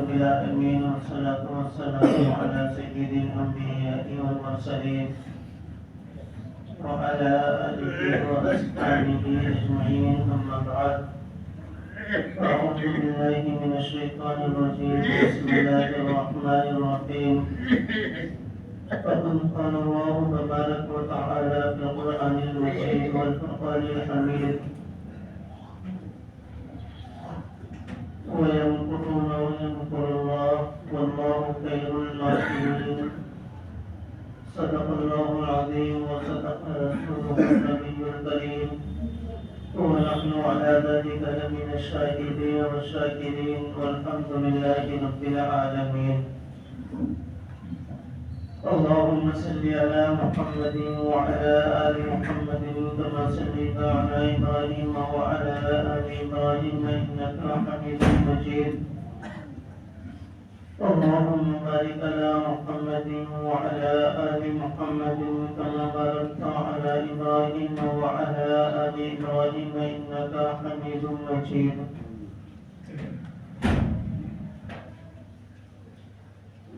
رب العالمين والصلاة والسلام على سيد الأنبياء والمرسلين وعلى آله وأصحابه أجمعين أما بعد أعوذ بالله من الشيطان الرجيم بسم الله الرحمن الرحيم فقد قال الله تبارك وتعالى في القرآن المجيد والفرقان الحميد ويمكرون ويمكر الله والله خير الماكرين صدق الله العظيم وصدق رسوله النبي الكريم ونحن على ذلك لمن الشاهدين والشاكرين والحمد لله رب العالمين. اللهم صل على محمد وعلى آل محمد كما صليت على إبراهيم وعلى آل إبراهيم إنك حميد مجيد. اللهم بارك على محمد وعلى آل محمد كما باركت على إبراهيم وعلى آل إبراهيم إنك حميد مجيد.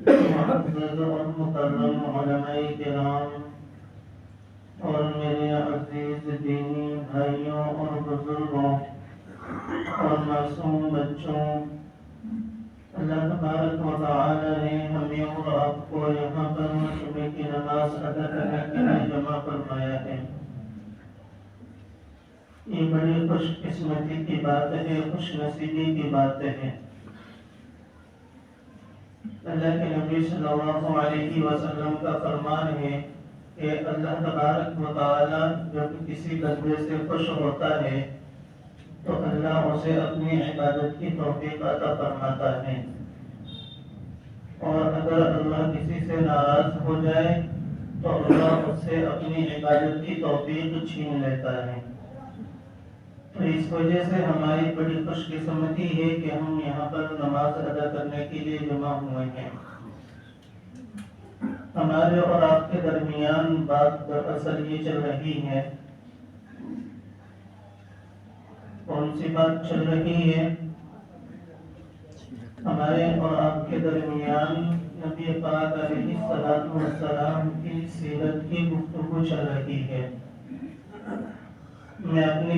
معزز اور مکرم علماء کرام اور میرے عزیز دینی بھائیوں اور بزرگوں اور معصوم بچوں، اللہ تبارک و تعالی نے ہمیں اور آپ کو یہاں پر صبح کی نماز ادا کرنے کے لیے جمع فرمایا ہے۔ یہ بڑی خوش قسمتی کی بات ہے، خوش نصیبی کی بات ہے۔ اللہ کے نبی صلی اللہ علیہ وسلم کا فرمان ہے کہ اللہ تبارک و تعالی جب کسی بندے سے خوش ہوتا ہے تو اللہ اسے اپنی عبادت کی توفیق عطا فرماتا ہے، اور اگر اللہ کسی سے ناراض ہو جائے تو اللہ اس سے اپنی عبادت کی توفیق چھین لیتا ہے۔ تو اس وجہ سے ہماری بڑی خوش قسمتی ہے کہ ہم یہاں پر نماز ادا کرنے کے لیے جمع ہوئے ہیں۔ ہمارے اور آپ کے درمیان بات دراصل یہ چل رہی ہے، کون سی بات چل رہی ہے؟ ہمارے اور آپ کے درمیان نبی پاک علیہ السلام کی سیرت کی گفتگو چل رہی ہے۔ میں اپنی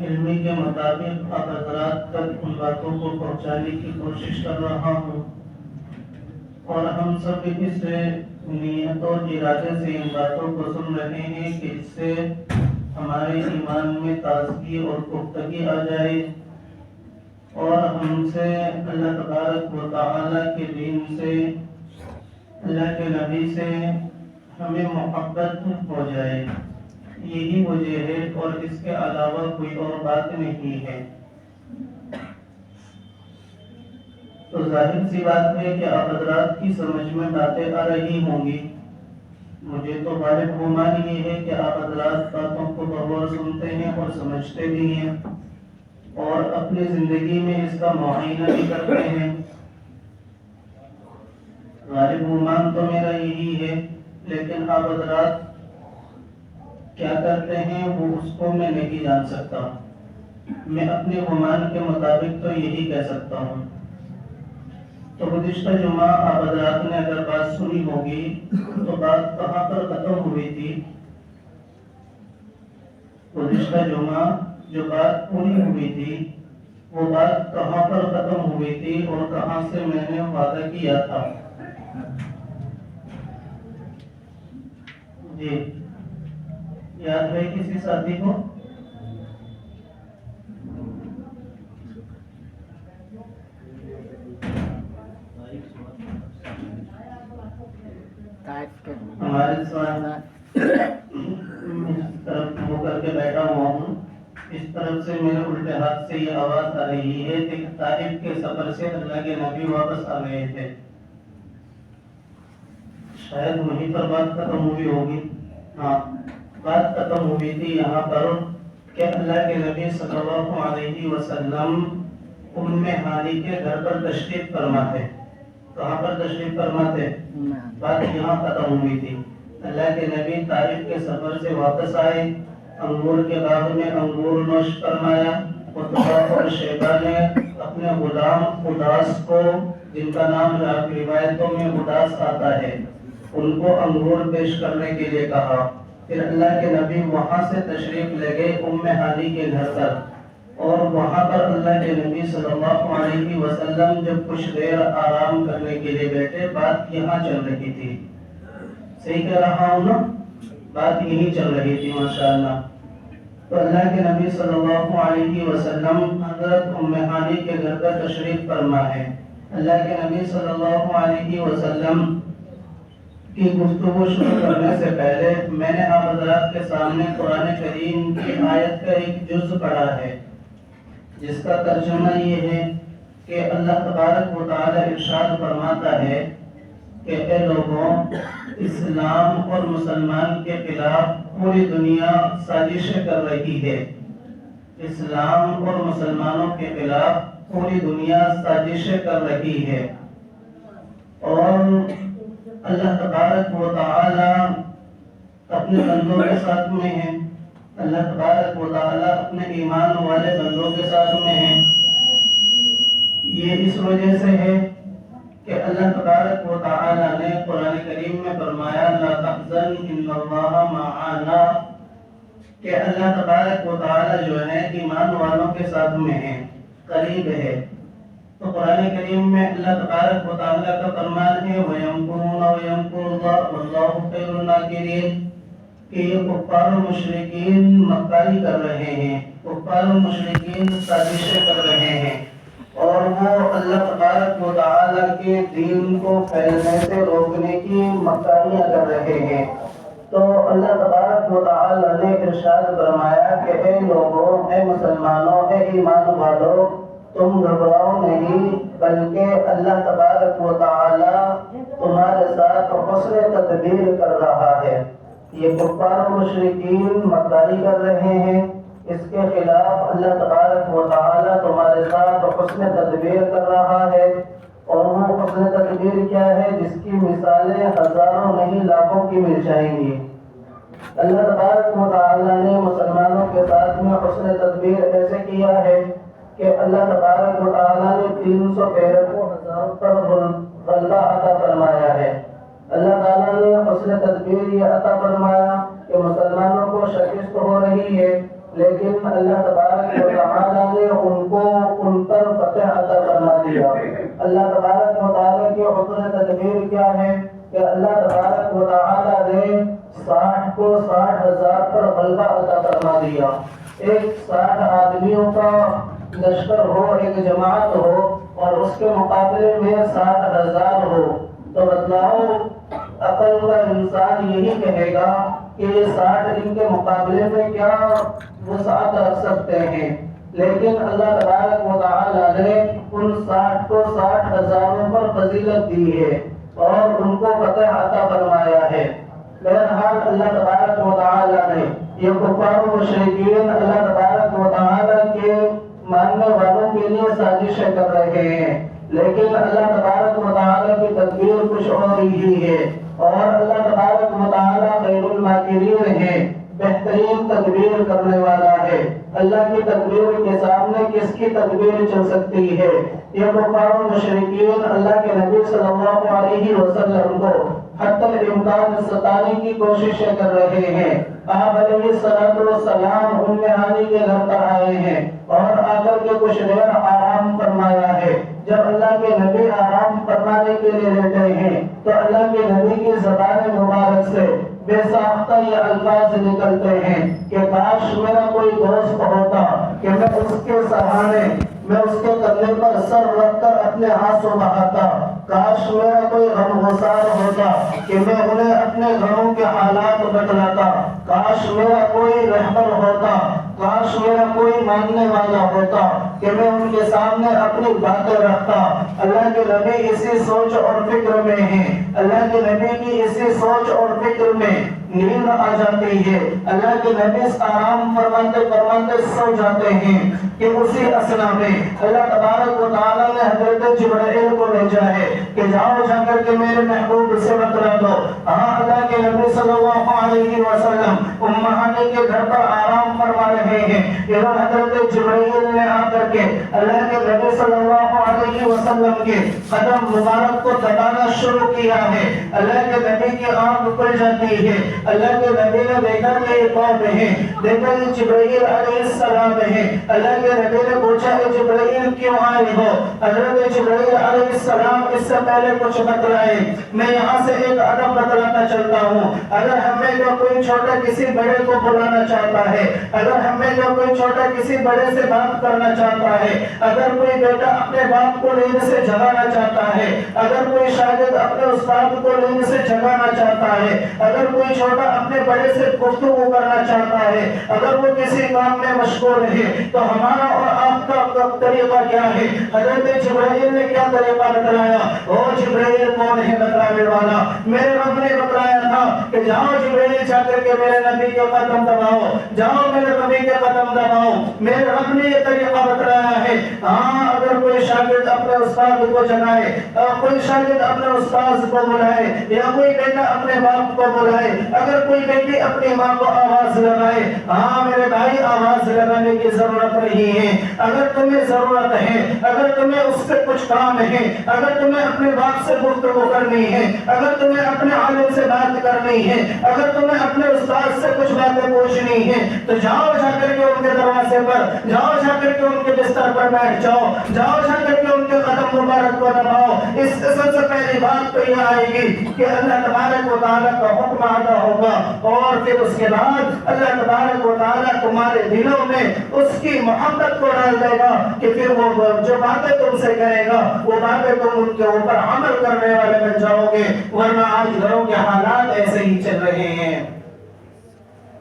علمی کے مطابق آپ حضرات تک ان باتوں کو پہنچانے کی کوشش کر رہا ہوں، اور ہم سب اس نیت اور ارادے سے ان باتوں کو سن رہے ہیں کہ اس سے ہمارے ایمان میں تازگی اور پختگی آ جائے، اور ہم سے اللہ تبارک و تعالی کے دین سے، اللہ کے نبی سے ہمیں محبت ہو جائے۔ یہی وجہ ہے اور اس کے علاوہ کوئی اور بات نہیں ہے۔ تو ظاہر سی بات ہے کہ آپ حضرات کی سمجھ میں باتیں آ رہی ہوں گی۔ مجھے تو غالب گمان یہ ہے کہ آپ حضرات باتوں کو بغور سنتے ہیں اور سمجھتے بھی ہیں، اور اپنی زندگی میں اس کا معائنہ بھی کرتے ہیں۔ غالب گمان تو میرا یہی ہے، لیکن آپ حضرات کیا کرتے ہیں وہ اس کو میں نہیں جان سکتا۔ میں اپنے گمان کے مطابق تو یہی کہہ سکتا ہوں۔ تو گزشتہ جمعہ آپ حضرات نے اگر بات سنی ہوگی تو بات کہاں پر ختم ہوئی تھی؟ گزشتہ جمعہ جو بات پوری ہوئی تھی وہ بات کہاں پر ختم ہوئی تھی اور کہاں سے میں نے وعدہ کیا تھا؟ جی یاد ہے کسی ساتھی کو؟ ہمارے سوال طرف ہو کر کے بیٹھا ہوا ہوں، اس طرف سے میرے الٹے ہاتھ سے یہ آواز آ رہی ہے کہ طائف کے سفر سے اللہ کے نبی واپس آ گئے تھے۔ شاید وہیں پر بات ختم ہوئی ہوگی۔ ہاں، بات ختم ہوئی تھی یہاں پر کہ اللہ کے نبی صلی اللہ علیہ وسلم ام ہانی کے گھر پر تشریف فرما تھے۔ کہاں پر تشریف فرما تھے؟ بات یہاں ختم ہوئی تھی۔ اللہ کے نبی طائف کے سفر سے واپس آئے، انگور کے باغ میں انگور نوش فرمایا، عتبہ اور شیبہ نے اپنے غلام اداس کو جن کا نام روایتوں میں اداس آتا ہے، ان کو انگور پیش کرنے کے لیے کہا۔ پھر اللہ کے نبی وہاں سے تشریف لے گئے ام ہانی کے گھر پر، اور وہاں پر اللہ کے نبی صلی اللہ علیہ وسلم جب کچھ دیر آرام کرنے کے لیے بیٹھے، بات یہاں چل رہی تھی۔ صحیح کہہ رہا ہوں نا؟ بات یہی چل رہی تھی ماشاءاللہ۔ تو اللہ کے نبی صلی اللہ علیہ وسلم حضرت ام ہانی کے گھر پر تشریف فرما ہے۔ اللہ کے نبی صلی اللہ علیہ وسلم کی گفتگو شروع کرنے سے پہلے میں نے آپ حضرات کے سامنے قرآن کریم کی آیت کا ایک جز پڑھا ہے، جس کا ترجمہ یہ ہے کہ اللہ تبارک و تعالی ارشاد فرماتا ہے کہ اے لوگوں، اسلام اور مسلمان کے خلاف پوری دنیا سازشیں کر رہی ہے۔ اسلام اور مسلمانوں کے خلاف پوری دنیا سازشیں کر رہی ہے، اور اللہ تبارک و تعالی اپنے بندوں کے ساتھ میں ہے۔ اللہ تبارک و تعالی اپنے ایمان والے بندوں کے ساتھ میں ہے۔ یہ اس وجہ سے ہے کہ اللہ تبارک و تعالی نے قرآن کریم میں فرمایا لا تحزن ان اللہ معنا، کہ اللہ تبارک و تعالی جو ہے ایمان والوں کے ساتھ میں ہے، قریب ہے۔ تو قرآن کریم میں اللہ تبارک و تعالی کا فرمان ہے وَيَمْكُرُونَ وَيَمْكُرُ اللَّهُ وَاللَّهُ خَيْرُ الْمَاكِرِينَ، کہ یہ کفار و مشرکین مکاری کر رہے ہیں، کفار و مشرکین سازشیں کر رہے ہیں، اور وہ اللہ تبارک و تعالی کے دین کو پھیلنے سے روکنے کی مکاریاں کر رہے ہیں۔ تو اللہ تبارک و تعالی نے ارشاد فرمایا کہ اے لوگوں، اے مسلمانوں، اے ایمان والوں، تم گھبراؤ نہیں، بلکہ اللہ تبارک و تعالی تمہارے ساتھ حسن تدبیر کر رہا ہے۔ یہ کفار و مشرکین مکاری کر رہے ہیں، اس کے خلاف اللہ تبارک و تعالی تمہارے ساتھ حسن تدبیر کر رہا ہے۔ اور وہ حسن تدبیر کیا ہے؟ جس کی مثالیں ہزاروں نہیں لاکھوں کی مل جائیں گی۔ اللہ تبارک و تعالی نے مسلمانوں کے ساتھ میں حسن تدبیر ایسے کیا ہے کہ اللہ تبارک و تعالی نے 313 کو ہزاروں پر غلبہ عطا فرمایا ہے۔ اللہ تعالیٰ نے حسن تدبیر یہ عطا فرمایا کہ مسلمانوں کو شکست ہو رہی ہے، لیکن اللہ تبارک و تعالیٰ نے ان پر فتح عطا فرما دیا۔ اللہ تبارک و تعالیٰ کی حسن تدبیر کیا ہے کہ اللہ تبارک و تعالیٰ نے 60 کو 60,000 پر غلبہ عطا فرما دیا۔ ایک 60 آدمیوں کا لشکر ہو، ایک جماعت ہو، اور اس کے مقابلے میں 60,000 ہو، تو بتلاؤ عقل کا انسان یہی کہے گا کہ یہ 60 ان کے مقابلے میں کیا وسعت رکھ سکتے ہیں۔ لیکن اللہ تبارک و تعالی نے ان 60 کو 60,000 پر فضیلت دی ہے اور ان کو فتح عطا فرمایا ہے۔ بہرحال اللہ تبارک و تعالی نے یہ کفار و مشرکین اللہ تبارک و تعالی کے ماننے والوں کے لیے سازشیں کر رہے ہیں، لیکن اللہ تبارک و تعالی کی تدبیر کچھ اور ہی ہے، اور اللہ تبارک و تعالی خیر الماکرین ہے، بہترین تدبیر کرنے والا ہے۔ اللہ کی تدبیر کے سامنے کس کی تدبیر چل سکتی ہے؟ یہ کفار و مشرکین اللہ کے نبی صلی اللہ علیہ وسلم کو حتی الامکان ستانے کی کوششیں کر رہے ہیں۔ آپ علیہ السلام ام ہانی کے گھر پر آئے ہیں اور آ کر کے کچھ دیر آرام فرمایا ہے۔ جب اللہ کے نبی آرام فرمانے کے لیے لیٹے ہیں تو اللہ کے نبی کی زبان مبارک سے بے ساختہ یہ الفاظ نکلتے ہیں کہ کاش میرا کوئی دوست ہوتا کہ میں اس کے سہارے، میں اس کے کندھے پر سر رکھ کر اپنے آنسو بہاتا، کاش میرا کوئی غمگسار ہوتا کہ میں انہیں اپنے گھروں کے حالات بتلاتا، کاش میرا کوئی رہبر ہوتا، کاش میرا کوئی ماننے والا ہوتا کہ میں ان کے سامنے اپنی باتیں رکھتا۔ اللہ کے نبی اسی سوچ اور فکر میں ہیں، اللہ کے نبی کی اسی سوچ اور فکر میں نیند آ جاتی ہے۔ اللہ کے نبی آرام فرماتے فرماتے سو جاتے ہیں کہ اسی اثنا میں اللہ تبارک و تعالیٰ نے حضرت جبرائیل کو بھیجا ہے کہ جاؤ جا کر کے میرے محبوب سے بتلا دو۔ ہاں اللہ کے کے نبی صلی اللہ علیہ وسلم ام ہانی کے گھر پر آرام فرما رہے ہیں، ادھر حضرت جبرائیل نے آ کر کے اللہ کے نبی صلی اللہ علیہ وسلم کے قدم مبارک کو دبانا شروع کیا ہے۔ اللہ کے نبی کی آنکھ کھل جاتی ہے، اللہ کے نبی نے دیکھا کہ یہ کون ہے، دیکھا یہ جبرائیل علیہ السلام ہے۔ اللہ کے نبی نے پوچھا کہ جبرائیل کیوں آئے ہو؟ حضرت جبرائیل علیہ السلام اس سے پہلے کچھ بتلائے، میں یہاں سے ایک ادب بتلاتا چلتا ہوں۔ اگر ہمیں جو کوئی چھوٹا کسی بڑے کو بلانا چاہتا ہے، اگر ہمیں جو کوئی چھوٹا کسی بڑے سے بات کرنا چاہتا ہے، اگر کوئی بیٹا اپنے باپ کو نیند سے جگانا چاہتا ہے، اگر کوئی شاگرد اپنے استاد کو نیند سے جگانا چاہتا ہے، اگر کوئی چھوٹا اپنے بڑے سے گفتگو کرنا چاہتا ہے، اگر وہ کسی کام میں مشغول ہے، تو ہمارا اور آپ کا طریقہ کیا ہے؟ حضرت جبرائیل نے کیا طریقہ بتلایا؟ او جبرائیل کون ہے بتلانے والا؟ میرے رب نے بتلایا تھا کہ جاؤ جبرائیل جا کر کے میرے نبی کے قدم دباؤ، جاؤ میرے نبی کے قدم دباؤ۔ میرے رب نے یہ طریقہ بتلایا ہے۔ ہاں اگر کوئی شاگرد اپنے استاد کو جگائے، کوئی شاگرد اپنے استاد کو بلائے، یا کوئی بیٹا اپنے باپ کو بلائے، اگر کوئی بیٹی اپنی ماں کو آواز لگائے، ہاں میرے بھائی آواز لگانے کی ضرورت نہیں ہے۔ اگر تمہیں ضرورت ہے، اگر تمہیں اس سے کچھ کام ہے، اگر تمہیں اپنے باپ سے گفتگو کرنی ہے، اگر تمہیں اپنے عالم سے بات کرنی ہے، اگر تمہیں اپنے استاد سے کچھ باتیں پوچھنی ہے، تو جاؤ جا کر کے ان کے دروازے پر، جاؤ جا کر کے ان کے بستر پر بیٹھ جاؤ، جاؤ جا کر کے ان کے قدم مبارک کو دباؤ۔ اس سے سب سے پہلی بات تو یہ آئے گی کہ اللہ تبارک و تعالیٰ کا حکم ادا ہوگا، اور پھر اس کے بعد اللہ تبارک و تعالیٰ تمہارے دلوں میں اس کی محبت کو ڈال دے گا کہ پھر وہ جو باتیں تم سے کرے گا وہ باتیں تم ان کے اوپر عمل کرنے والے بن جاؤ گے، ورنہ آج گھروں کے حالات ایسے ہی چل رہے ہیں۔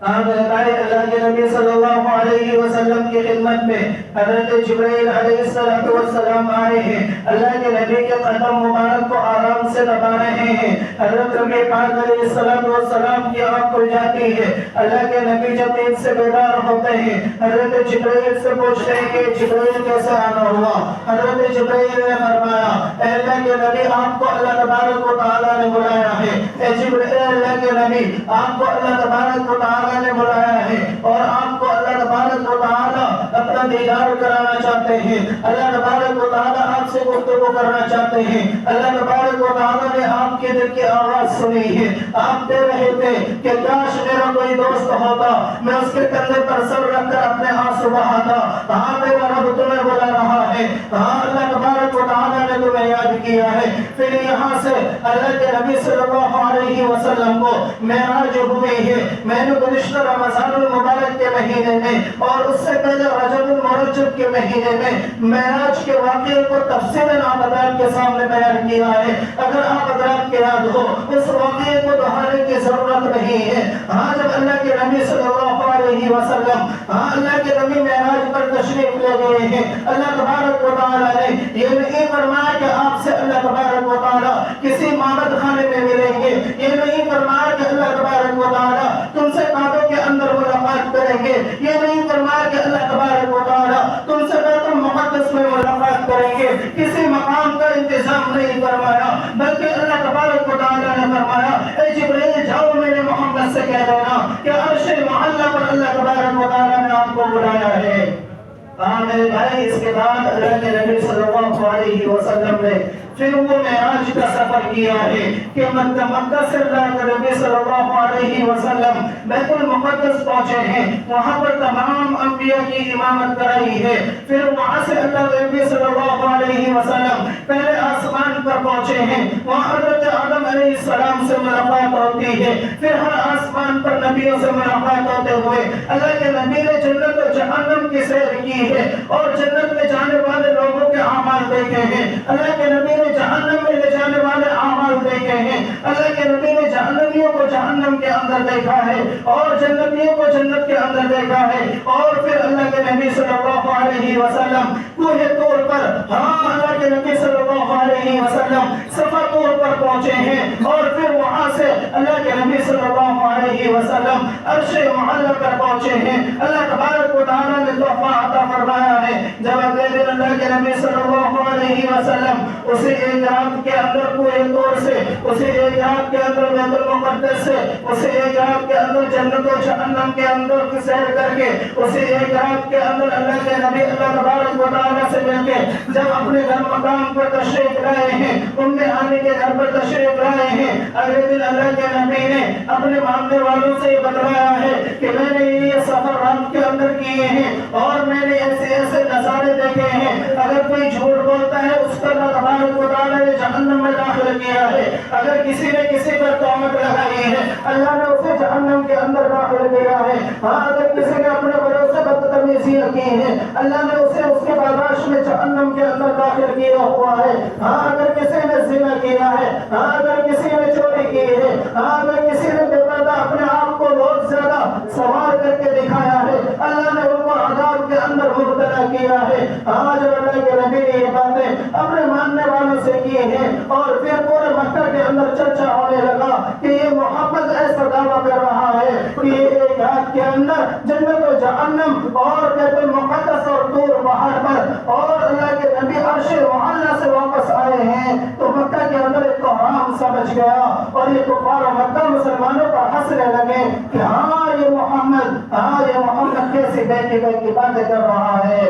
آپ بتائیں اللہ کے نبی صلی اللہ علیہ وسلم کی خدمت میں حضرت جبرائیل علیہ السلام آئے ہیں، اللہ کے نبی کے قدم مبارک کو آرام سے دبا رہے ہیں۔ حضرت نبی پاک علیہ السلام کی آنکھ کھل جاتی ہے، اللہ کے نبی جب نیند سے بیدار ہوتے ہیں، حضرت جبرائیل سے پوچھتے ہیں کہ جبرائیل کیسے آنا ہوا؟ حضرت جبرائیل نے فرمایا اے اللہ کے نبی آپ کو اللہ تبارک و تعالیٰ نے بلایا ہے، اے جبرائیل اللہ کے نبی آپ کو اللہ تبارک و تعالیٰ نے بلایا ہے، اور آپ کو اللہ تبارک و تعالیٰ اپنا دیدار کرانا چاہتے ہیں، اللہ تبارک و تعالیٰ آپ سے گفتگو کرنا چاہتے ہیں، اللہ تبارک و تعالیٰ نے آپ کے دل کی آواز سنی ہے۔ آپ کہہ رہے تھے کہ کاش میرا کوئی دوست ہوتا، میں اس کے کندھے پر سر رکھ کر اپنے آنسو بہاتا۔ ہاں میرا رب تمہیں بلا رہا ہے، ہاں اللہ تبارک و تعالیٰ نے تمہیں یاد کیا ہے۔ پھر یہاں سے اللہ کے نبی صلی اللہ علیہ وسلم کو معراج ہوئی ہے۔ میں نے گزشتہ رمضان المبارک کے مہینے میں اور اس سے پہلے رجب المرجب کے مہینے میں معراج کے واقعے کو تفصیلاً آپ حضرات کے سامنے بیان کیا ہے۔ اگر آپ حضرات کے یاد ہو اس واقعے کو دہرانے کی ضرورت نہیں ہے۔ ہاں جب اللہ کے نبی صلی اللہ علیہ وسلم اللہ کے نبی معراج پر تشریف لے گئے ہیں، اللہ تبارک و تعالیٰ نے یہ نہیں فرمایا کہ آپ سے اللہ تبارک و تعالیٰ کسی معبد خانے میں ملیں گے، یہ نہیں فرمایا کہ اللہ تبارک و تعالیٰ تم سے کعبے کے اندر ملاقات کریں گے، یہ نہیں فرمایا کہ اللہ تبارک و تعالیٰ تم سے بیت المقدس میں ملاقات کریں گے، کسی مقام کا انتظام نہیں فرمایا، بلکہ اللہ تبارک و تعالیٰ نے فرمایا اے جبرائیل جاؤ میرے محمد سے کہہ دینا کہ عرش معلیٰ پر اللہ تبارک و تعالیٰ نے آپ کو بلایا ہے۔ میرے بھائی اس کے بعد اللہ کے نبی صلی اللہ علیہ وسلم نے پھر وہ معراج کا سفر کیا ہے کہ مکہ سے اللہ کے نبی صلی اللہ علیہ وسلم بیت المقدس پہنچے ہیں، وہاں پر تمام انبیاء کی امامت کرائی ہے۔ پھر وہاں سے اللہ کے نبی صلی اللہ علیہ وسلم پہلے آسمان پر پہنچے ہیں، وہاں حضرت آدم علیہ السلام سے ملاقات ہوتی ہے۔ پھر ہر آسمان پر نبیوں سے ملاقات ہوتے ہوئے اللہ کے نبی نے جنت و جہنم کی سیر کی ہے اور جنت میں جانے والے لوگوں کے اعمال دیکھے ہیں، اللہ کے نبی نے جہنم میں لے جانے والے اعمال دیکھے ہیں، اللہ کے نبی نے جہنمیوں کو جہنم کے اندر دیکھا ہے اور جنتیوں کو جنت کے اندر دیکھا ہے۔ اور پھر اللہ کے نبی صلی اللہ علیہ وسلم کوہ طور پر، اللہ کے نبی صلی اللہ علیہ وسلم صفا طور پر پہنچے ہیں، اور پھر وہاں سے اللہ کے نبی صلی اللہ علیہ وسلم عرش معلیٰ پر پہنچے ہیں۔ اللہ تبارک و تعالیٰ نے تحفہ عطا فرمایا ہے۔ جب اگلے دن اللہ کے نبی صلی اللہ علیہ وسلم اسی ایک رات کے اندر پورے طور سے، اسی ایک رات کے اندر بیت المقدس سے، اسی ایک رات کے اندر جنت و جہنم کے اندر کی سیر کر کے، اسی ایک رات کے اندر اللہ کے نبی اللہ تبارک و تعالیٰ سے مل کے جب اپنے گھر مقام پر تشریف لائے ہیں، ام ہانی کے گھر پر تشریف لائے ہیں، اگلے دن اللہ کے نبی نے اپنے ماننے والوں سے یہ بتلایا ہے کہ میں نے یہ سفر رات کے اندر کیے ہیں اور میں نے ایسے ایسے نظارے دیکھے ہیں، اگر کوئی جھوٹ بولتا ہے اس پر اللہ تبارک و تعالیٰ نے جہنم میں داخل کیا ہے، اگر کسی نے کسی پر تہمت لگائی ہے اللہ نے اسے جہنم کے اندر داخل کیا ہے، ہاں اگر کسی نے اپنے بڑوں سے بدتمیزیاں کی ہیں اللہ نے اسے اس کے پاداش میں جہنم کے اندر داخل کیا ہوا ہے، ہاں اگر کسی نے زنا کیا ہے، ہاں اگر کسی نے چوری کی ہے، ہاں اگر کسی نے بے پردہ اپنے آپ کو بہت زیادہ سوار کر کے دکھایا ہے اللہ نے ان کو عذاب کے اندر مبتلا کیا ہے۔ آج اللہ کے نبی نے یہ باتیں اپنے ماننے والوں سے کی ہیں اور پھر پورے مکہ کے اندر چرچا ہونے لگا کہ یہ محمد ایسا دعویٰ کر رہا ہے کہ یہ ایک رات کے اندر جنت و جہنم اور بیت المقدس اور طور پہاڑ پر اور اللہ کے نبی عرش معلیٰ سے واپس آئے ہیں، تو مکہ کے اندر ایک کوہرام سا بچ گیا اور یہ کفار مکہ مسلمانوں پر ہنسنے لگے کہ ہاں یہ محمد کیسی بیٹی باتیں کر رہا ہے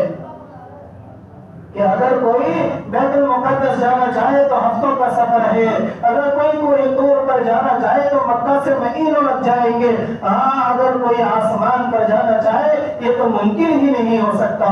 کہ اگر کوئی بیت المقدس جانا چاہے تو ہفتوں کا سفر ہے، اگر کوئی پورے طور پر جانا چاہے تو مکہ سے مہینوں لگ جائیں گے، ہاں اگر کوئی آسمان پر جانا چاہے یہ تو ممکن ہی نہیں ہو سکتا۔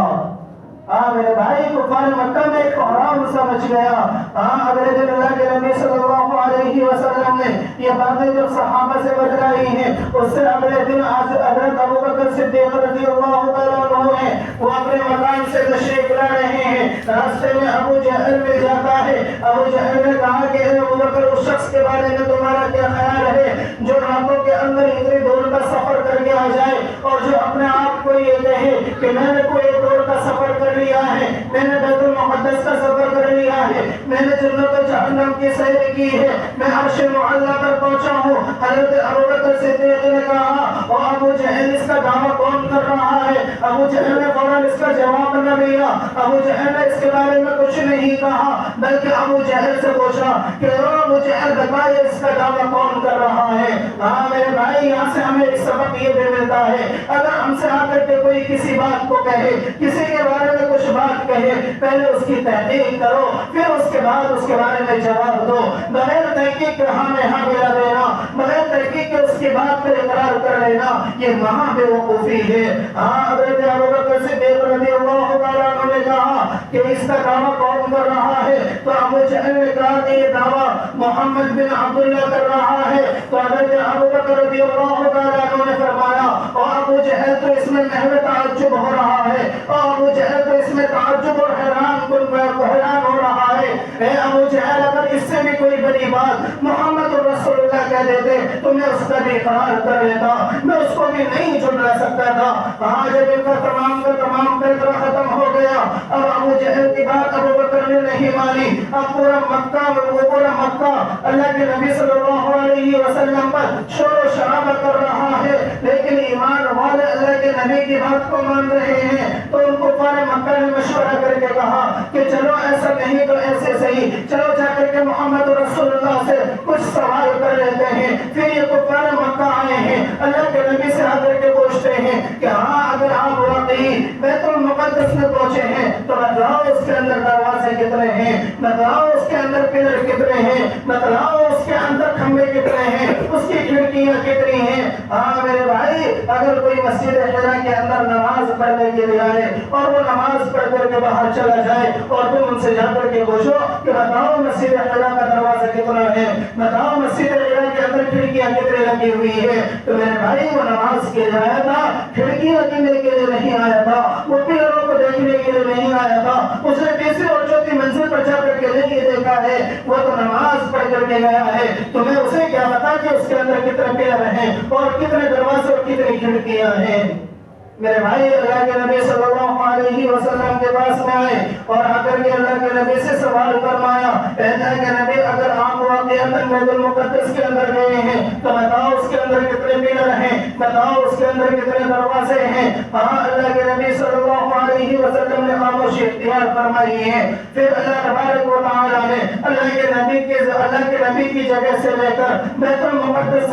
ہاں میرے بھائی کفار مکہ میں ایک کوہرام سا مچ گیا۔ ہاں اگلے دن اللہ کے نبی صلی اللہ علیہ وسلم نے یہ باتیں جب صحابہ سے بتلائی ہیں، اس سے اگلے دن حضرت ابوبکر صدیق رضی اللہ تعالیٰ عنہ ہیں، وہ اپنے مکان سے تشریف لا رہے ہیں، راستے میں ابو جہل مل جاتا ہے۔ ابو جہل نے کہا کہ اے ابوبکر اس شخص کے بارے میں تمہارا کیا خیال ہے جو راتوں کے اندر اتنی دور کا سفر کر کے آ جائے اور جو اپنے آپ کو یہ کہے کہ میں نے کوئی دور کا سفر کر لیا ہے، میں نے بیت المقدس کا سفر کر لیا ہے، میں نے جنت و جہنم کی سیر کی ہے، میں عرش معلیٰ پر پہنچا ہوں۔ حضرت ابوبکر صدیق نے کہا اور ابو جہل اس کا دعویٰ کون کر رہا ہے؟ ابو جہل نے فوراً اس کا جواب نہ دیا، ابو جہل نے اس کے بارے میں کچھ نہیں کہا بلکہ ابو جہل سے پوچھا کہ ابو جہل بتائیے اس کا دعویٰ کون کر رہا ہے؟ ہاں میرے بھائی یہاں سے ہمیں ایک سبق یہ بھی ملتا ہے، اگر ہم سے آ کر کے کوئی کسی بات کو کہے، کسی کے بارے میں کچھ بات کہے، پہلے اس کی تحقیق کرو پھر اس کے بعد اس کے بارے میں جواب دو، بغیر تحقیق کے ہاں میں ہاں ملا دینا، بغیر تحقیق کے اس کی بات پر اقرار کر لینا یہ مہا بے وقوفی ہے۔ ہاں حضرت ابوبکر صدیق رضی اللہ تعالیٰ عنہ نے کہا کہ اس کا دعویٰ کون کر رہا ہے؟ تو ابو جہل نے کہا کہ یہ دعویٰ محمد بن عبداللہ کر رہا ہے۔ تو حضرت ابوبکر رضی اللہ تعالیٰ عنہ نے فرمایا اور ابو جہل تو اس میں محو تعجب ہو رہا ہے، اور ابو جہل تو اس میں تعجب اور حیران ہو رہا ہے۔ اے ابو جہل اگر اس سے بھی کوئی بڑی بات محمد رسول اللہ کہہ دیتے تو میں اس کا بھی اقرار کر لیتا، میں اس کو بھی نہیں جھٹلا سکتا تھا۔ آج جب ان کا تمام فیصلہ ختم ہو گیا، اب ابو جہل کی بات ابو بکر نے نہیں مانی، اب پورا مکہ اللہ کے نبی صلی اللہ علیہ وسلم پر شور و شرابہ کر رہا ہے، لیکن ایمان والے اللہ کے نبی کی بات کو مان رہے ہیں۔ تو ان کو پورے مکہ نے مشورہ کر کے کہا کہ چلو ایسا نہیں تو ایسے صحیح، چلو جا کر کے محمد رسول اللہ سے کچھ سوال کر لیتے ہیں۔ پھر یہ کفار مکہ آئے ہیں، اللہ کے نبی سے آ کر کے پوچھتے ہیں کہ ہاں اگر آپ واقعی بیت المقدس میں پہنچے ہیں تو بتلاؤ اس کے اندر دروازے کتنے ہیں، بتلاؤ اس کے اندر پلر کتنے ہیں، بتلاؤ اس کے اندر کھمبے کتنے ہیں، اس کی کھڑکیاں کتنی ہیں۔ ہاں میرے بھائی اگر کوئی مسجد حرا کے اندر نماز پڑھنے کے لیے آئے اور وہ نماز پڑھ کر کے باہر چلا جائے اور تم ان سے جا کر کے پوچھو کہ بتاؤ مسجد حرا کا دروازہ کتنا ہے، بتاؤ مسجد حرا کے اندر کھڑکیاں کتنے لگی ہوئی ہے، تو میرے بھائی وہ نماز کے لیے آیا تھا، کھڑکیاں گننے کے لیے نہیں آیا تھا، وہ پلروں کو دیکھنے کے لیے نہیں آیا تھا، اس نے تیسری اور چوتھی منزل پر جا کر کے نہیں دیکھا ہے، وہ تو نماز پڑھ کر کے گیا ہے۔ تو میں اسے کیا بتا کہ اس کے اندر کتنے پلر ہیں اور کتنے دروازے اور کتنی کھڑکیاں ہیں۔ میرے بھائی اللہ کے نبی صلی اللہ علیہ وسلم کے پاس میں آئے اور آ کر کے اللہ کے نبی سے سوال فرمایا، اللہ کے نبی اگر آپ واقعی بیت المقدس کے اندر گئے ہیں تو بتاؤ اس کے اندر کتنے کتنے پلر ہیں؟ بتاؤ اس کے اندر کتنے دروازے ہیں؟ ہاں اللہ کے نبی صلی اللہ علیہ وسلم نے خاموشی اختیار فرمائی ہے. پھر اللہ تبارک و تعالیٰ نے اللہ کے نبی کی جگہ سے لے کر بیت المقدس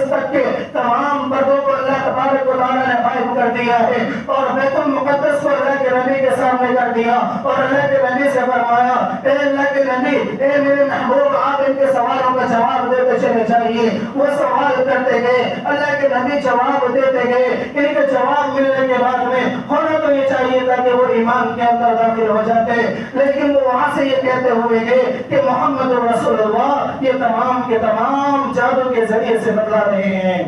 تک کے تمام پردوں کو اللہ تبارک و تعالیٰ نے غائب کر دیا ہے اور بیت المقدس کو اللہ کے نبی کے سامنے کر دیا اور اللہ کے نبی سے فرمایا اے اللہ کے نبی، اے میرے محبوب، آپ ان کے سوالوں کا جواب دیتے چلے جائیے. وہ سوال کرتے گئے، اللہ کے نبی جواب دیتے گئے. ان کے جواب ملنے کے بعد میں ہونا تو یہ چاہیے تھا کہ وہ ایمان کے اندر داخل ہو جاتے، لیکن وہ وہاں سے یہ کہتے ہوئے گئے کہ محمد رسول اللہ یہ تمام کے تمام جادو کے ذریعے سے بتلا رہے ہیں.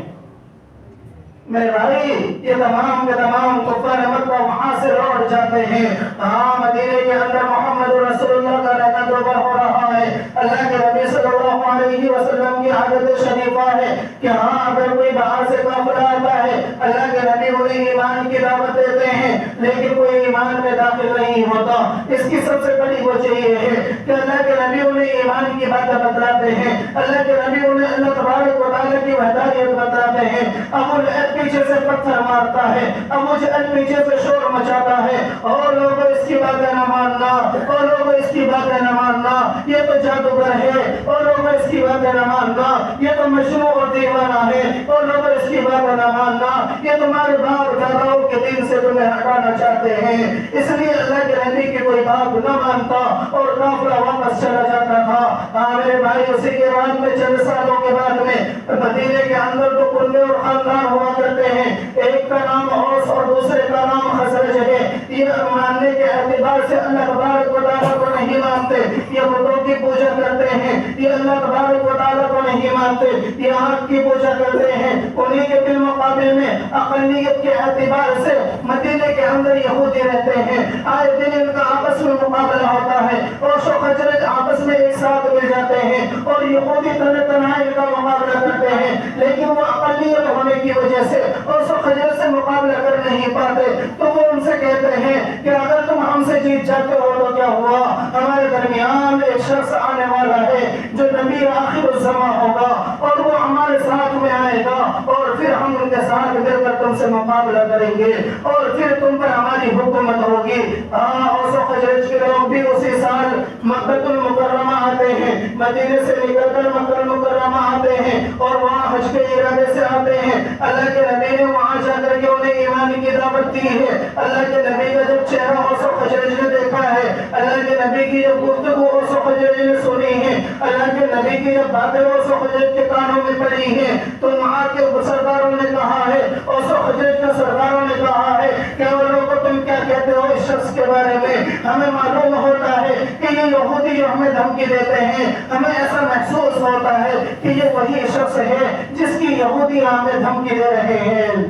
میرے بھائی، یہ تمام کے تمام کفار مکہ وہاں سے لوٹ جاتے ہیں. ہاں، مدینے کے اندر محمد رسول اللہ کا رہنا دوبر ہو رہا ہے. اللہ کے نبی صلی اللہ علیہ وسلم کی عادت شریفہ ہے کہ ہاں اگر کوئی باہر سے قافلہ آتا ہے اللہ کے نبی انہیں ایمان کی دعوت دیتے ہیں، لیکن کوئی ایمان میں داخل نہیں ہوتا. اس کی سب سے بڑی وجہ یہ ہے کہ اللہ کے نبی انہیں ایمان کی باتیں بتلاتے ہیں، اللہ کے نبی انہیں اللہ تبارک و تعالیٰ کی وحدانیت بتلاتے ہیں. ابو لہب پیچھے سے پتھر مارتا ہے، ابو جہل پیچھے سے شور مچاتا ہے، اور لوگوں اس کی باتیں نہ ماننا، اور لوگوں اس کی باتیں نہ ماننا، یہ تو جادوگر ہے، اور لوگوں اس کی باتیں نہ ماننا، یہ تو مجنون اور دیوانہ ہے، اور لوگوں اس کی باتیں نہ ماننا، یہ تمہارے باپ داداؤں کے دین سے تمہیں ہٹانا چاہتے ہیں. اس لیے اللہ کے نبی کی کوئی بات نہ مانتا اور قافلہ واپس چلا جاتا تھا. ہاں میرے بھائی، اسی کے بعد میں چند سالوں کے بعد میں مدینے کے اندر تو کنبے اور خاندان ہوا کرتے ہیں. ایک کا نام اوس اور دوسرے کا نام خزرج ہے. یہ ماننے کے اعتبار سے اللہ تبارک و تعالیٰ کو نہیں مانتے، یہ بتوں کی پوجا کرتے ہیں. یہ اللہ تبارک و تعالیٰ کو نہیں مانتے، یہ آنکھ کی پوجا کرتے ہیں. انہیں کے بالمقابل میں اقلیت کے اعتبار سے مدینے کے اندر یہودی رہتے ہیں. آئے دن ان کا آپس میں مقابلہ ہوتا ہے، اوس و خزرج آپس میں ایک ساتھ مل جاتے ہیں اور یہودی تنہائی کا مقابلہ کرتے ہیں. لیکن وہ اقلیت ہونے کی وجہ سے اوس و خزرج سے مقابلہ کر نہیں پاتے، تو وہ ان سے کہتے ہیں کہ اگر تم ہم سے جیت جاتے ہو تو کیا ہوا، ہمارے درمیان ایک شخص آنے والا ہے جو نبی آخر الزمان ہوگا اور وہ ہمارے ساتھ میں آئے گا اور پھر ہم ان کے ساتھ مل کر تم سے مقابلہ کریں گے اور پھر تم پر ہماری حکومت ہوگی. اوس و خزرج کے لوگ بھی اسی سال مکہ المکرمہ آتے ہیں، مدینے سے نکل کر مکہ المکرمہ آتے ہیں اور وہاں حج کے ارادے سے آتے ہیں. اللہ کے نبی نے وہاں جا کر کے انہیں ایمان کی دعوت دی ہے. اللہ کے نبی کا جب چہرہ اوس و خزرج نے دیکھا ہے، اللہ کے نبی کی جب گفتگو اوس و خزرج نے سنی ہے، اللہ کے نبی کی جب باتیں اوس و خزرج کے کانوں میں پڑی ہیں، تو وہاں کے سرداروں نے کہا ہے، اوس و خزرج کے سرداروں نے کہا ہے کہ وہ لوگوں تم کیا کہتے ہو اس شخص کے بارے میں؟ ہمیں معلوم ہوتا ہے کہ یہ یہودی جو ہمیں دھمکی دیتے ہیں، ہمیں ایسا محسوس ہوتا ہے کہ یہ وہی شخص ہے جس کی یہودی ہمیں دھمکی دے رہے ہیں.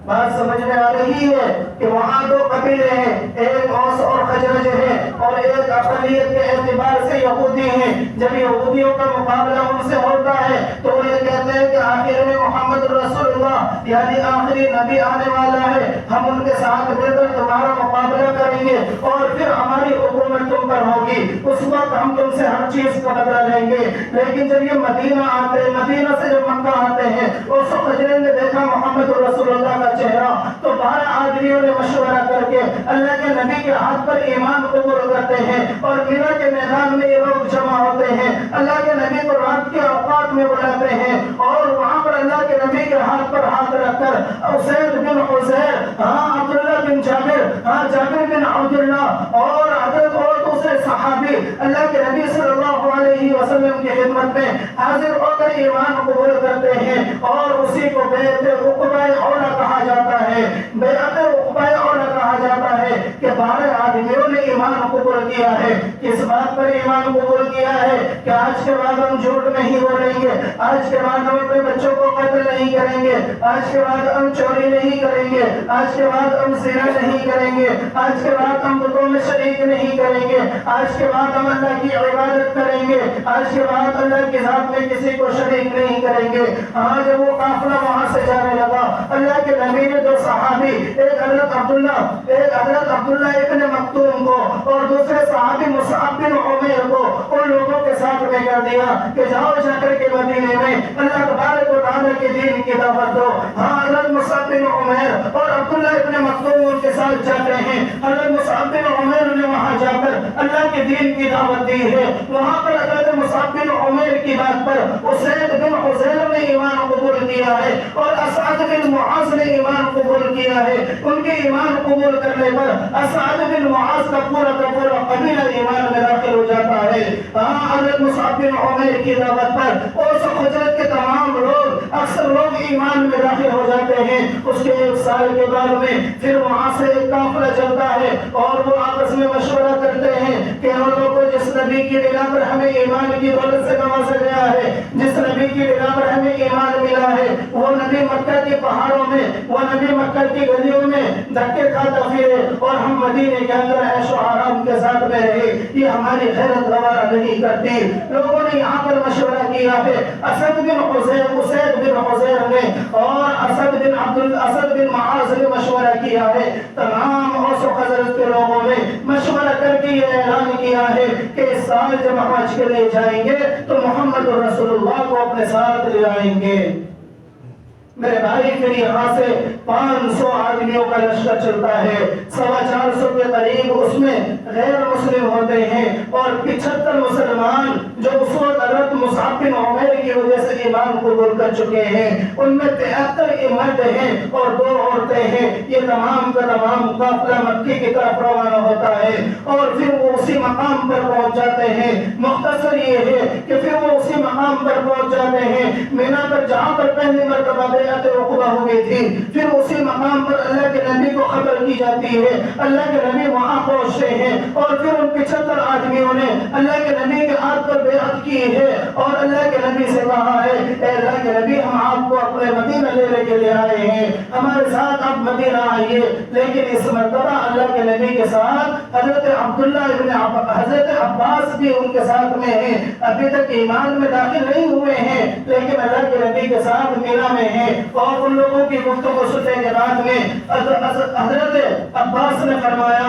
بات سمجھ میں آ رہی ہے کہ وہاں دو قبیلے ہیں، ایک اوس اور خزرج ہے اور ایک اقلیت کے اعتبار سے یہودی ہیں. جب یہودیوں کا مقابلہ ان سے ہوتا ہے تو وہ یہ کہتے ہیں کہ آخر میں محمد رسول اللہ یعنی آخری نبی آنے والا ہے، ہم ان کے ساتھ مل کر تمہارا مقابلہ کریں گے اور پھر ہماری حکومت تم پر ہوگی، اس وقت ہم تم سے ہر چیز کو بدلا لیں گے. لیکن جب یہ مدینہ آتے ہیں، مدینہ سے جب مکہ آتے ہیں، اوس و خزرج نے دیکھا محمد رسول اللہ کا چہرہ، تو 12 آدمیوں نے مشورہ کر کے اللہ کے نبی کے ہاتھ پر ایمان قبول کرتے ہیں اور مینا کے میدان میں یہ لوگ جمع ہوتے ہیں. اللہ کے نبی کو رات کے اوقات میں بلاتے ہیں اور وہاں پر اللہ کے نبی کے ہاتھ پر ہاتھ رکھ کر اسید بن حذیر، عبداللہ بن جابر، جابر بن عبداللہ اور حضرت اور دوسرے صحابی اللہ کے نبی صلی اللہ علیہ وسلم کی خدمت میں حاضر ہو کر ایمان قبول کرتے ہیں اور اسی کو بیعت عقبہ اولا کہا جاتا ہے. بیعت عقبہ اولا کہا جاتا ہے کہ 12 آدمیوں نے ایمان قبول کیا ہے. کس بات پر ایمان قبول کیا ہے؟ کہ آج کے بعد ہم جھوٹ نہیں بولیں گے، آج کے بعد ہم اپنے بچوں کو قتل نہیں کریں گے، آج کے بعد ہم چوری نہیں کریں گے، آج کے بعد ہم زنا نہیں کریں گے، آج کے بعد ہم بتوں میں شریک نہیں کریں گے، آج کے بعد ہم اللہ کی عبادت کریں گے، آج کے بعد اللہ کی ذات میں کسی کو شریک نہیں کریں گے. جب وہ قافلہ وہاں سے جانے لگا، اللہ کے نبی نے 2 صحابی، ایک حضرت عبداللہ ابن مکتوم کو اور دوسرے صحابی مصعب بن عمیر کو ان لوگوں کے ساتھ میں کر دیا کہ جاؤ جا کر کے مدینے میں اللہ تبارک و تعالیٰ کی دی اور عبداللہ ابن مکتوم ان کے ساتھ جاتے ہیں. حضرت مصعب بن عمیر نے وہاں جا کر اللہ کے دین کی دعوت دی ہے. وہاں پر حضرت مصعب بن عمیر کی بات پر اسید بن حضیر نے ایمان قبول کیا ہے اور اسعد بن معاذ نے ایمان قبول کیا ہے. ان کے ایمان قبول کرنے پر اسعد بن معاذ کا پورا قبیلہ ایمان میں داخل ہو جاتا ہے. حضرت مصعب بن عمیر کی دعوت پر اوس و خزرج کے تمام لوگ اکثر لوگ ایمان میں داخل ہو جاتے ہیں. اس کے 1 سال کے بعد میں پھر وہاں سے ایک قافلہ چلتا ہے اور وہ آپس میں مشورہ کرتے ہیں کہ ہم لوگوں کو جس نبی کی بنا پر ہمیں ایمان کی دولت سے نوازا گیا ہے, جس نبی کی بنا پر ہمیں ایمان ملا ہے, وہ نبی مکہ کے پہاڑوں میں, وہ نبی مکہ کی گلیوں میں دھکے کھاتا پھرے اور ہم مدینے کے اندر عیش و آرام کے ساتھ میں رہے, یہ ہماری غیرت گوارا نہیں کرتی. لوگوں نے یہاں پر مشورہ کیا ہے. اسد بن حضیر نے اور اسد بن معاذ نے مشورہ کیا ہے. تمام اوس و خزرج کے لوگوں نے مشورہ کر کے یہ اعلان کیا ہے کہ اس سال جب ہم حج کے لیے جائیں گے تو محمد رسول اللہ کو اپنے ساتھ لے آئیں گے. میرے بھائی پھر یہاں سے 500 آدمیوں کا لشکر چلتا ہے. 450 کے قریب اس میں غیر مسلم ہوتے ہیں اور 75 مسلمان جو اس وقت حضرت مصعب بن عمیر کی وجہ سے ایمان قبول کر چکے ہیں. ان میں 73 مرد ہیں اور 2 عورتیں ہیں. یہ تمام کا تمام قافلہ مکے کی طرف روانہ ہوتا ہے اور پھر وہ اسی مقام پر پہنچ جاتے ہیں. مختصر یہ ہے کہ پھر وہ اسی مقام پر پہنچ جاتے ہیں مینا پر جہاں پر پہلی مرتبہ عقبہ ہو گئی تھی. پھر اسی مقام پر اللہ کے نبی کو خبر کی جاتی ہے. اللہ کے نبی وہاں پہنچتے ہیں اور پھر ان 75 آدمیوں نے اللہ کے نبی کے ہاتھ پر بیعت کی ہے اور اللہ کے نبی سے کہا ہے اے اللہ کے نبی ہم آپ کو اپنے مدینہ لینے کے لیے آئے ہیں, ہمارے ساتھ آپ مدینہ آئیے. لیکن اس مرتبہ اللہ کے نبی کے ساتھ حضرت عباس بھی ان کے ساتھ میں ہیں. ابھی تک ایمان میں داخل نہیں ہوئے ہیں لیکن اللہ کے نبی کے ساتھ مینا میں ہیں. اور ان لوگوں کی گفتگو سننے کے بعد میں حضرت عباس نے فرمایا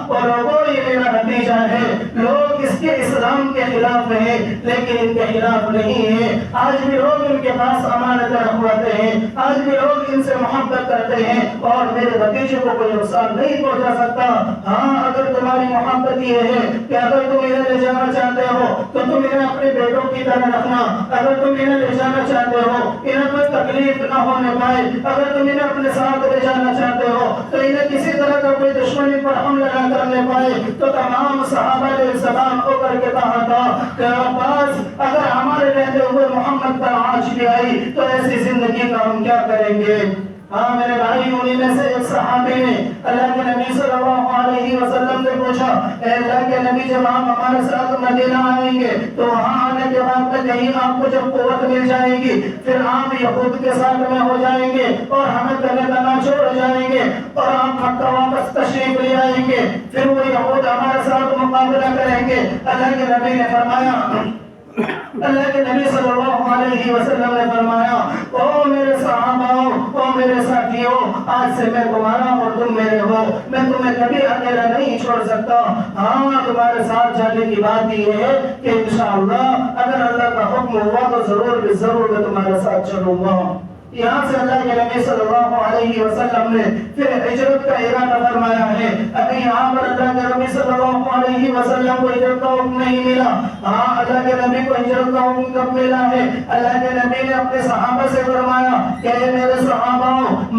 اور لوگوں یہ میرا نتیجہ ہے. لوگ اس کے اسلام کے خلاف ہیں لیکن ان کے خلاف نہیں ہیں. آج بھی لوگ ان کے پاس امانتیں رکھواتے ہیں, آج بھی لوگ ان سے محبت کرتے ہیں اور میرے بھتیجے کو کوئی نقصان نہیں پہنچا سکتا. ہاں اگر تمہاری محبت یہ ہے کہ اگر تم انہیں لے جانا چاہتے ہو تو تم انہیں اپنے بیٹوں کی طرح رکھنا. اگر تم انہیں لے جانا چاہتے ہو انہیں کوئی تکلیف نہ ہونے پائے, اگر تم انہیں اپنے ساتھ لے جانا چاہتے ہو تو انہیں کسی طرح کا کوئی دشمنی پر حملہ نہ کرنے پائے. تو تمام صحابہ نے سلام کو کر کے کہا تھا کہ عباس اگر ہمارے رہتے ہوئے محمد پر آنچ بھی آئی تو ایسی زندگی کا ہم کیا کریں گے. ہاں میرے بھائی انہی میں سے ایک صحابی نے اللہ کے نبی صلی اللہ علیہ وسلم سے پوچھا اے اللہ کے نبی جب آپ ہمارے ساتھ مدینہ آئیں گے تو وہاں آنے کے بعد میں کہیں آپ کو جب قوت مل جائے گی پھر آپ یہود کے ساتھ میں ہو جائیں گے اور ہمیں تنہ تنہا چھوڑ جائیں گے اور آپ مکہ واپس تشریف لے آئیں گے, پھر وہ یہود ہمارے ساتھ مقابلہ کریں گے. اللہ کے نبی نے فرمایا اللہ کے نبی صلی اللہ علیہ وسلم نے فرمایا او میرے صحابہ, او میرے ساتھیوں, آج سے میں تمہارا اور تم میرے ہو. میں تمہیں کبھی اکیلا نہیں چھوڑ سکتا. ہاں تمہارے ساتھ جانے کی بات یہ ہے کہ انشاءاللہ اگر اللہ کا حکم ہوا تو ضرور میں تمہارے ساتھ چلوں گا. یہاں سے اللہ کے نبی صلی اللہ علیہ وسلم نے پھر ہجرت کا ارادہ فرمایا ہے. ابھی یہاں پر اللہ کے نبی صلی اللہ علیہ وسلم کو ہجرت کا حکم نہیں ملا. ہاں اللہ کے نبی کو ہجرت کا حکم کب ملا ہے؟ اللہ کے نبی نے اپنے صحابہ سے فرمایا کہ میرے صحابہ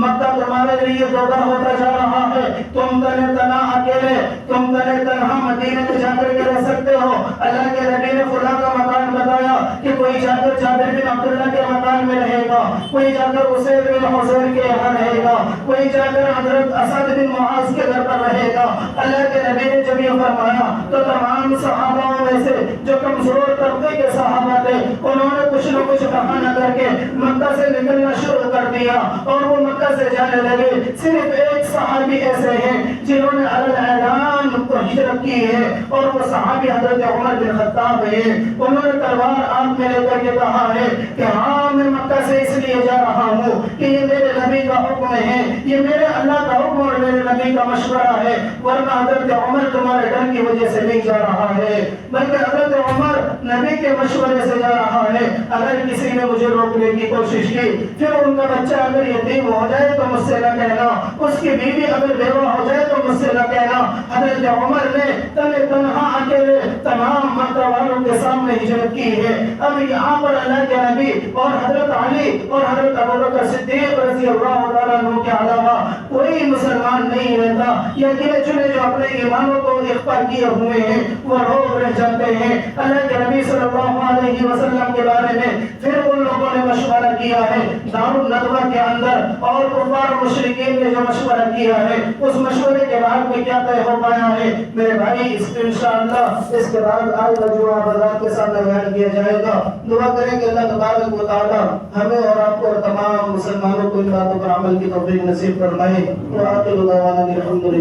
مکہ تمہارے لیے دوغا ہوتا جا رہا ہے. تم تنہ تنہا اکیلے, تم تنہ تنہا مدینے میں جا کر کے رہ سکتے ہو. اللہ کے نبی نے خدا کا مکان بتایا کہ کوئی جا کر جابر بن عبداللہ کے مکان میں رہے گا, کوئی جا کر اسید بن حضیر کے یہاں رہے گا, کوئی جا کر حضرت اسد بن معاذ کے گھر پر رہے گا. اللہ کے نبی نے جب یہ فرمایا تو تمام صحابہ میں سے جو کمزور طبقے کے صحابہ تھے انہوں نے کچھ نہ کچھ بہانہ کر کے مکہ سے نکلنا شروع کر دیا اور وہ مکہ سے جانے لگے. صرف ایک صحابی ایسے ہیں جنہوں نے اعلان کو ہجرت کی ہے اور وہ صحابی حضرت عمر بن خطاب ہیں. انہوں نے تلوار ہاتھ میں لے کر کے کہا ہے کہ ہاں میں مکہ سے اس لیے جا رہا ہوں کہ یہ میرے نبی کا حکم ہے, یہ میرے اللہ کا حکم اور میرے نبی کا مشورہ ہے, ورنہ حضرت عمر تمہارے ڈر کی وجہ سے نہیں جا رہا ہے بلکہ حضرت عمر نبی کے مشورے سے جا رہا ہے. اگر کسی نے مجھے روکنے کی کوشش کی، پھر ان کا بچہ اگر یتیم ہو جائے تو مجھ سے نہ کہنا، اس کی بیوی اگر بیوہ ہو جائے تو مجھ سے نہ کہنا۔ حضرت عمر نے تنہا اکیلے تمام مکہ والوں کے سامنے ہجرت کی ہے۔ اب یہاں پر اللہ کے نبی اور حضرت علی اور حضرت ابوبکر صدیق رضی اللہ تعالیٰ عنہ کے علاوہ کوئی مسلمان نہیں رہتا، یا گنے چنے جو اپنے ایمانوں کو اخفا کیے ہوئے ہیں وہ لوگ رہ جاتے ہیں۔ اللہ کے نبی صلی اللہ علیہ وسلم کے بارے میں پھر ان لوگوں نے مشورہ کیا ہے دار الندوہ کے اندر، اور کفار و مشرکین نے جو مشورہ کیا ہے اس مشورے کے بعد میں کیا طے ہو پایا ہے میرے بھائی، اس انشاءاللہ اس کے بعد آج جو آپ کے سامنے بیان کیا جائے گا۔ دعا کریں کہ اللہ تبارک و تعالی ہمیں اور آپ کو اور تمام مسلمانوں کو ان باتوں پر عمل کی توفیق نصیب فرمائے۔ وآخر دعوانا الحمدللہ۔